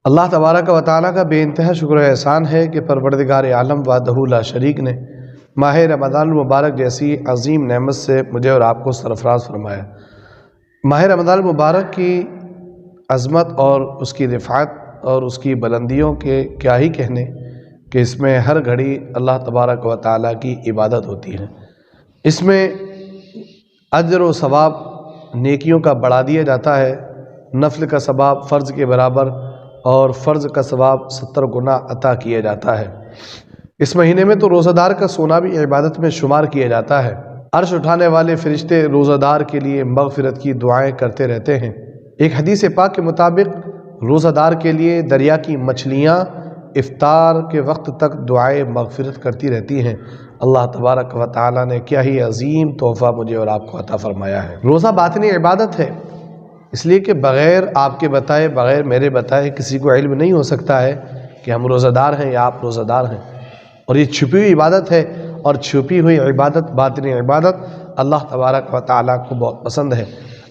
اللہ تبارک و تعالیٰ کا بے انتہا شکر و احسان ہے کہ پروردگار عالم وحدہ لا شریک نے ماہ رمضان المبارک جیسی عظیم نعمت سے مجھے اور آپ کو سرفراز فرمایا۔ ماہ رمضان المبارک کی عظمت اور اس کی رفعت اور اس کی بلندیوں کے کیا ہی کہنے کہ اس میں ہر گھڑی اللہ تبارک و تعالیٰ کی عبادت ہوتی ہے۔ اس میں اجر و ثواب نیکیوں کا بڑھا دیا جاتا ہے، نفل کا ثواب فرض کے برابر اور فرض کا ثواب 70 گنا عطا کیا جاتا ہے۔ اس مہینے میں تو روزہ دار کا سونا بھی عبادت میں شمار کیا جاتا ہے۔ عرش اٹھانے والے فرشتے روزہ دار کے لیے مغفرت کی دعائیں کرتے رہتے ہیں۔ ایک حدیث پاک کے مطابق روزہ دار کے لیے دریا کی مچھلیاں افطار کے وقت تک دعائیں مغفرت کرتی رہتی ہیں۔ اللہ تبارک و تعالیٰ نے کیا ہی عظیم تحفہ مجھے اور آپ کو عطا فرمایا ہے۔ روزہ باطنی عبادت ہے، اس لیے کہ بغیر آپ کے بتائے، بغیر میرے بتائے کسی کو علم نہیں ہو سکتا ہے کہ ہم روزہ دار ہیں یا آپ روزہ دار ہیں، اور یہ چھپی ہوئی عبادت ہے، اور چھپی ہوئی عبادت باطنی عبادت اللہ تبارک و تعالیٰ کو بہت پسند ہے۔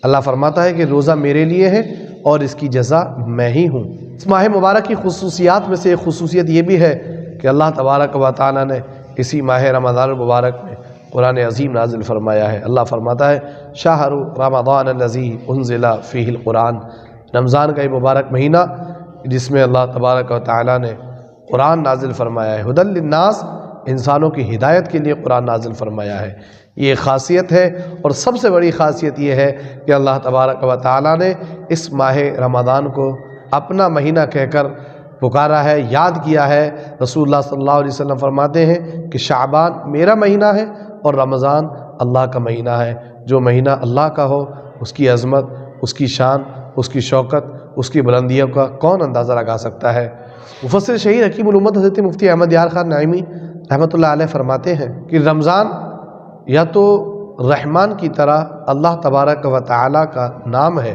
اللہ فرماتا ہے کہ روزہ میرے لیے ہے اور اس کی جزا میں ہی ہوں۔ اس ماہ مبارک کی خصوصیات میں سے ایک خصوصیت یہ بھی ہے کہ اللہ تبارک و تعالیٰ نے اسی ماہ رمضان المبارک میں قرآن عظیم نازل فرمایا ہے۔ اللہ فرماتا ہے شہر رمضان الذی انزل فیہ القرآن، رمضان کا یہ مبارک مہینہ جس میں اللہ تبارک و تعالیٰ نے قرآن نازل فرمایا ہے، ھدی للناس، انسانوں کی ہدایت کے لیے قرآن نازل فرمایا ہے۔ یہ خاصیت ہے، اور سب سے بڑی خاصیت یہ ہے کہ اللہ تبارک و تعالیٰ نے اس ماہ رمضان کو اپنا مہینہ کہہ کر پکارا ہے، یاد کیا ہے۔ رسول اللہ صلی اللہ علیہ وسلم فرماتے ہیں کہ شعبان میرا مہینہ ہے اور رمضان اللہ کا مہینہ ہے۔ جو مہینہ اللہ کا ہو اس کی عظمت، اس کی شان، اس کی شوکت، اس کی بلندیوں کا کون اندازہ لگا سکتا ہے۔ مفسر شہید حکیم الامت حضرت مفتی احمد یار خان نعیمی رحمۃ اللہ علیہ فرماتے ہیں کہ رمضان یا تو رحمان کی طرح اللہ تبارک و تعالیٰ کا نام ہے،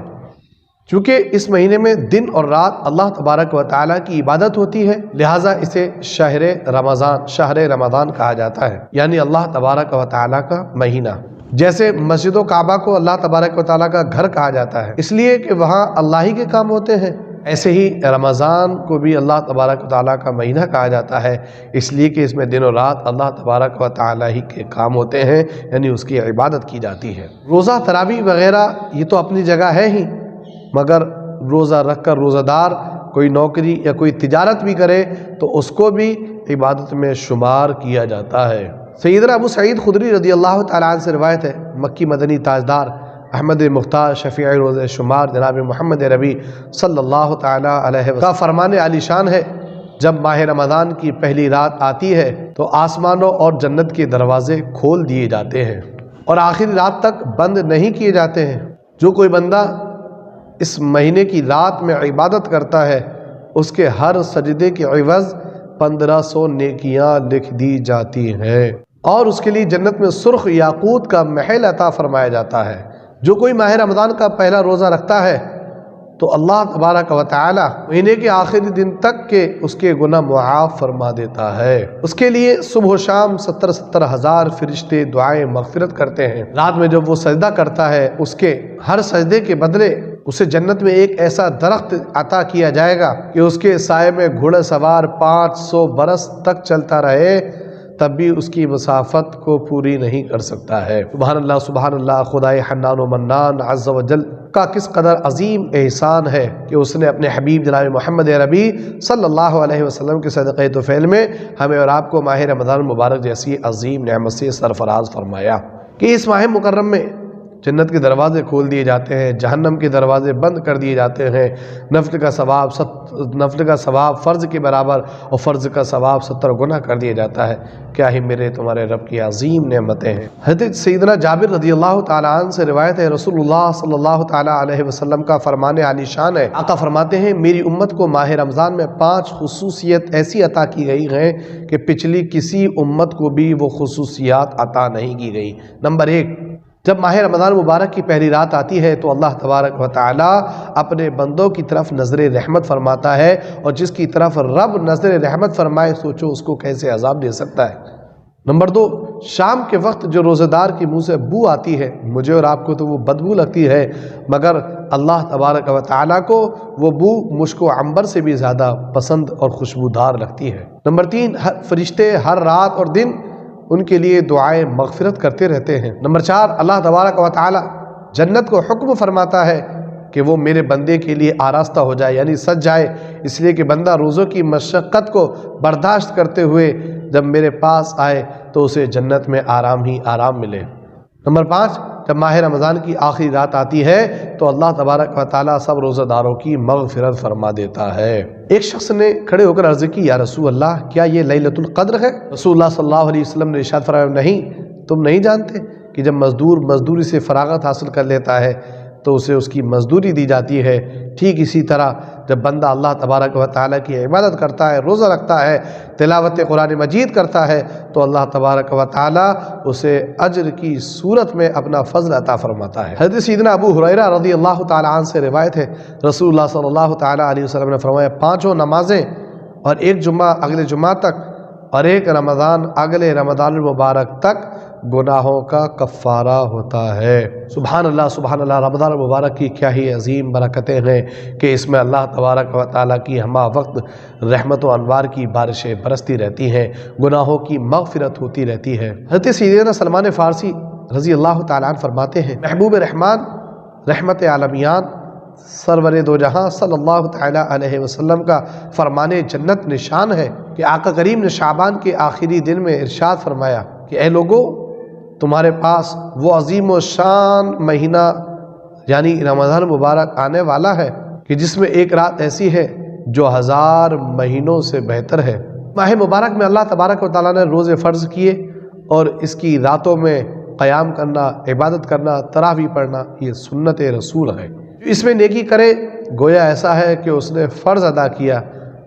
چونکہ اس مہینے میں دن اور رات اللہ تبارک و تعالیٰ کی عبادت ہوتی ہے، لہٰذا اسے شہر رمضان کہا جاتا ہے، یعنی اللہ تبارک و تعالیٰ کا مہینہ۔ جیسے مسجد و کعبہ کو اللہ تبارک و تعالیٰ کا گھر کہا جاتا ہے اس لیے کہ وہاں اللہ ہی کے کام ہوتے ہیں، ایسے ہی رمضان کو بھی اللہ تبارک و تعالیٰ کا مہینہ کہا جاتا ہے اس لیے کہ اس میں دن و رات اللہ تبارک و تعالیٰ ہی کے کام ہوتے ہیں، یعنی اس کی عبادت کی جاتی ہے۔ روزہ تراویح وغیرہ یہ تو اپنی جگہ ہے ہی، مگر روزہ رکھ کر روزہ دار کوئی نوکری یا کوئی تجارت بھی کرے تو اس کو بھی عبادت میں شمار کیا جاتا ہے۔ سیدنا ابو سعید خدری رضی اللہ تعالیٰ عنہ سے روایت ہے، مکی مدنی تاجدار احمد مختار شفیع روز شمار جناب محمد ربی صلی اللہ تعالیٰ علیہ وسلم کا فرمان عالی شان ہے، جب ماہ رمضان کی پہلی رات آتی ہے تو آسمانوں اور جنت کے دروازے کھول دیے جاتے ہیں اور آخری رات تک بند نہیں کیے جاتے ہیں۔ جو کوئی بندہ اس مہینے کی رات میں عبادت کرتا ہے اس کے ہر سجدے کے عوض 1500 نیکیاں لکھ دی جاتی ہیں، اور اس کے لیے جنت میں سرخ یاقوت کا محل عطا فرمایا جاتا ہے۔ جو کوئی ماہ رمضان کا پہلا روزہ رکھتا ہے تو اللہ تبارک و تعالی مہینے کے آخری دن تک کے اس کے گناہ معاف فرما دیتا ہے۔ اس کے لیے صبح و شام 70 ہزار فرشتے دعائیں مغفرت کرتے ہیں۔ رات میں جب وہ سجدہ کرتا ہے اس کے ہر سجدے کے بدلے اسے جنت میں ایک ایسا درخت عطا کیا جائے گا کہ اس کے سائے میں گھوڑا سوار 500 برس تک چلتا رہے تب بھی اس کی مسافت کو پوری نہیں کر سکتا ہے۔ سبحان اللہ سبحان اللہ، خدائے حنان و منان عز و جل کا کس قدر عظیم احسان ہے کہ اس نے اپنے حبیب جناب محمد ربی صلی اللہ علیہ وسلم کے صدقہ تو فعل میں ہمیں اور آپ کو ماہ رمضان المبارک جیسی عظیم نعمت سے سرفراز فرمایا کہ اس ماہ مکرم میں جنت کے دروازے کھول دیے جاتے ہیں، جہنم کے دروازے بند کر دیے جاتے ہیں، نفل کا ثواب فرض کے برابر اور فرض کا ثواب 70 گنا کر دیا جاتا ہے۔ کیا ہی میرے تمہارے رب کی عظیم نعمتیں ہیں۔ حضرت سیدنا جابر رضی اللہ تعالیٰ عنہ سے روایت ہے، رسول اللہ صلی اللہ تعالیٰ علیہ وسلم کا فرمان عالی شان ہے، آقا فرماتے ہیں میری امت کو ماہ رمضان میں 5 خصوصیت ایسی عطا کی گئی ہیں کہ پچھلی کسی امت کو بھی وہ خصوصیات عطا نہیں کی گئی۔ نمبر 1، جب ماہ رمضان مبارک کی پہلی رات آتی ہے تو اللہ تبارک و تعالیٰ اپنے بندوں کی طرف نظر رحمت فرماتا ہے، اور جس کی طرف رب نظر رحمت فرمائے سوچو اس کو کیسے عذاب دے سکتا ہے۔ نمبر 2، شام کے وقت جو روزہ دار کی منہ سے بو آتی ہے، مجھے اور آپ کو تو وہ بدبو لگتی ہے، مگر اللہ تبارک و تعالیٰ کو وہ بو مشک و عنبر سے بھی زیادہ پسند اور خوشبودار لگتی ہے۔ نمبر 3، فرشتے ہر رات اور دن ان کے لیے دعائیں مغفرت کرتے رہتے ہیں۔ نمبر 4، اللہ تبارک و تعالیٰ جنت کو حکم فرماتا ہے کہ وہ میرے بندے کے لیے آراستہ ہو جائے، یعنی سج جائے، اس لیے کہ بندہ روزوں کی مشقت کو برداشت کرتے ہوئے جب میرے پاس آئے تو اسے جنت میں آرام ہی آرام ملے۔ نمبر 5، جب ماہ رمضان کی آخری رات آتی ہے تو اللہ تبارک و تعالیٰ سب روزہ داروں کی مغفرت فرما دیتا ہے۔ ایک شخص نے کھڑے ہو کر عرض کی، یا رسول اللہ، کیا یہ لیلۃ القدر ہے؟ رسول اللہ صلی اللہ علیہ وسلم نے ارشاد فرمایا، نہیں، تم نہیں جانتے کہ جب مزدور مزدوری سے فراغت حاصل کر لیتا ہے تو اسے اس کی مزدوری دی جاتی ہے، ٹھیک اسی طرح جب بندہ اللہ تبارک و تعالیٰ کی عبادت کرتا ہے، روزہ رکھتا ہے، تلاوت قرآن مجید کرتا ہے تو اللہ تبارک و تعالیٰ اسے اجر کی صورت میں اپنا فضل عطا فرماتا ہے۔ حضرت سیدنا ابو ہریرہ رضی اللہ تعالیٰ عنہ سے روایت ہے، رسول اللہ صلی اللہ تعالیٰ علیہ وسلم نے فرمایا، 5 نمازیں اور ایک جمعہ اگلے جمعہ تک اور ایک رمضان اگلے رمضان المبارک تک گناہوں کا کفارہ ہوتا ہے۔ سبحان اللہ، سبحان اللہ، رمضان المبارک کی کیا ہی عظیم برکتیں ہیں کہ اس میں اللہ تبارک و تعالیٰ کی ہمہ وقت رحمت و انوار کی بارشیں برستی رہتی ہیں، گناہوں کی مغفرت ہوتی رہتی ہے۔ حضرت سیدنا سلمان فارسی رضی اللہ تعالیٰ عنہ فرماتے ہیں، محبوب رحمان رحمت عالمیان سرور دو جہاں صلی اللہ تعالیٰ علیہ وسلم کا فرمان جنت نشان ہے کہ آقا کریم نے شعبان کے آخری دن میں ارشاد فرمایا کہ اے لوگو، تمہارے پاس وہ عظیم و شان مہینہ یعنی رمضان مبارک آنے والا ہے کہ جس میں ایک رات ایسی ہے جو 1000 مہینوں سے بہتر ہے۔ ماہ مبارک میں اللہ تبارک و تعالیٰ نے روزے فرض کیے اور اس کی راتوں میں قیام کرنا، عبادت کرنا، تراویح پڑھنا، یہ سنت رسول ہے۔ جو اس میں نیکی کرے گویا ایسا ہے کہ اس نے فرض ادا کیا،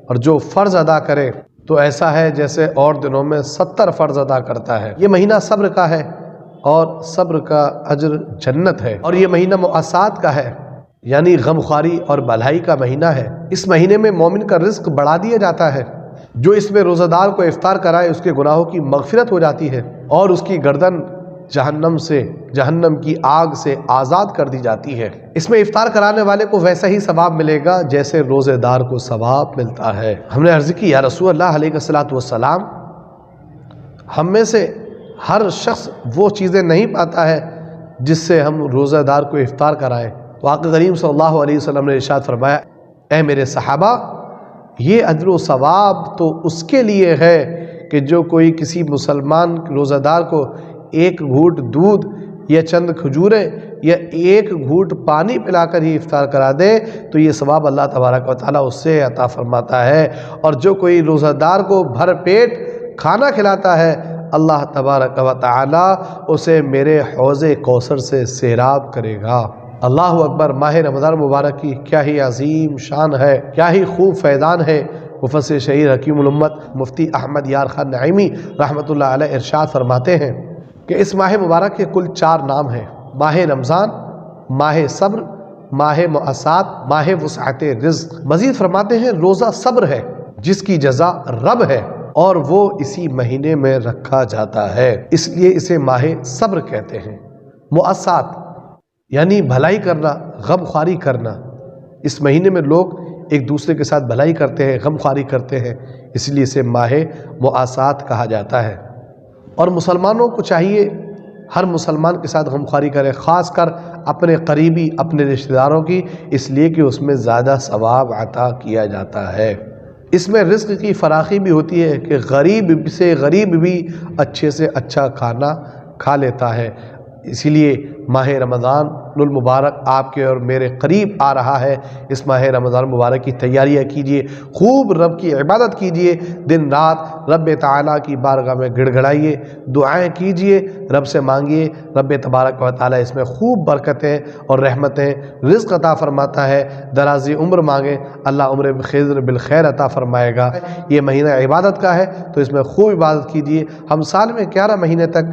اور جو فرض ادا کرے تو ایسا ہے جیسے اور دنوں میں 70 فرض ادا کرتا ہے۔ یہ مہینہ صبر کا ہے اور صبر کا اجر جنت ہے، اور یہ مہینہ مؤاسات کا ہے یعنی غمخواری اور بھلائی کا مہینہ ہے۔ اس مہینے میں مومن کا رزق بڑھا دیا جاتا ہے، جو اس میں روزہ دار کو افطار کرائے اس کے گناہوں کی مغفرت ہو جاتی ہے، اور اس کی گردن جہنم کی آگ سے آزاد کر دی جاتی ہے۔ اس میں افطار کرانے والے کو ویسا ہی ثواب ملے گا جیسے روزے دار کو ثواب ملتا ہے۔ ہم نے عرض کی، یا رسول اللہ علیہ الصلوۃ والسلام، ہم میں سے ہر شخص وہ چیزیں نہیں پاتا ہے جس سے ہم روزہ دار کو افطار کرائیں، تو آقا کریم صلی اللہ علیہ وسلم نے ارشاد فرمایا، اے میرے صحابہ، یہ اجر و ثواب تو اس کے لیے ہے کہ جو کوئی کسی مسلمان روزہ دار کو ایک گھونٹ دودھ یا چند کھجوریں یا ایک گھونٹ پانی پلا کر ہی افطار کرا دے تو یہ ثواب اللہ تبارک و تعالیٰ اس سے عطا فرماتا ہے، اور جو کوئی روزہ دار کو بھر پیٹ کھانا کھلاتا ہے اللہ تبارک و تعالیٰ اسے میرے حوض کوثر سے سیراب کرے گا۔ اللہ اکبر! ماہ رمضان مبارک کی کیا ہی عظیم شان ہے، کیا ہی خوب فیضان ہے۔ مفسر شہیر حکیم الامت مفتی احمد یار خان نعیمی رحمۃ اللہ علیہ ارشاد فرماتے ہیں کہ اس ماہ مبارک کے کل 4 نام ہیں: ماہ رمضان، ماہ صبر، ماہ مؤاسات، ماہ وسعت رزق۔ مزید فرماتے ہیں روزہ صبر ہے جس کی جزا رب ہے، اور وہ اسی مہینے میں رکھا جاتا ہے، اس لیے اسے ماہ صبر کہتے ہیں۔ مؤاسات یعنی بھلائی کرنا، غم خواری کرنا۔ اس مہینے میں لوگ ایک دوسرے کے ساتھ بھلائی کرتے ہیں، غم خواری کرتے ہیں، اس لیے اسے ماہ مؤاسات کہا جاتا ہے۔ اور مسلمانوں کو چاہیے ہر مسلمان کے ساتھ غمخواری کرے، خاص کر اپنے قریبی، اپنے رشتہ داروں کی، اس لیے کہ اس میں زیادہ ثواب عطا کیا جاتا ہے۔ اس میں رزق کی فراخی بھی ہوتی ہے کہ غریب سے غریب بھی اچھے سے اچھا کھانا کھا لیتا ہے۔ اسی لیے ماہ رمضان المبارک آپ کے اور میرے قریب آ رہا ہے۔ اس ماہ رمضان مبارک کی تیاریاں کیجئے، خوب رب کی عبادت کیجئے، دن رات رب تعالیٰ کی بارگاہ میں گڑ گڑائیے، دعائیں کیجئے، رب سے مانگیے۔ رب تبارک و تعالیٰ اس میں خوب برکتیں اور رحمتیں، رزق عطا فرماتا ہے۔ درازی عمر مانگیں، اللہ عمر بخیر بالخیر عطا فرمائے گا۔ یہ مہینہ عبادت کا ہے تو اس میں خوب عبادت کیجئے۔ ہم سال میں 11 مہینے تک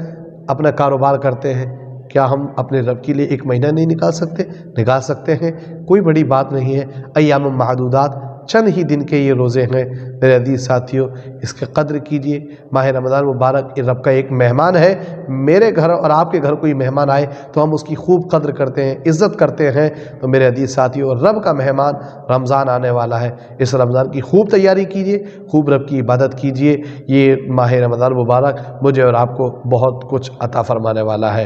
اپنا کاروبار کرتے ہیں، کیا ہم اپنے رب کے لیے 1 مہینہ نہیں نکال سکتے؟ نکال سکتے ہیں، کوئی بڑی بات نہیں ہے۔ ایام معدودات چند ہی دن کے یہ روزے ہیں میرے عزیز ساتھیوں، اس کی قدر کیجئے۔ ماہ رمضان مبارک رب کا ایک مہمان ہے، میرے گھر اور آپ کے گھر کوئی مہمان آئے تو ہم اس کی خوب قدر کرتے ہیں، عزت کرتے ہیں۔ تو میرے عزیز ساتھیوں، رب کا مہمان رمضان آنے والا ہے، اس رمضان کی خوب تیاری کیجئے، خوب رب کی عبادت کیجئے۔ یہ ماہ رمضان مبارک مجھے اور آپ کو بہت کچھ عطا فرمانے والا ہے۔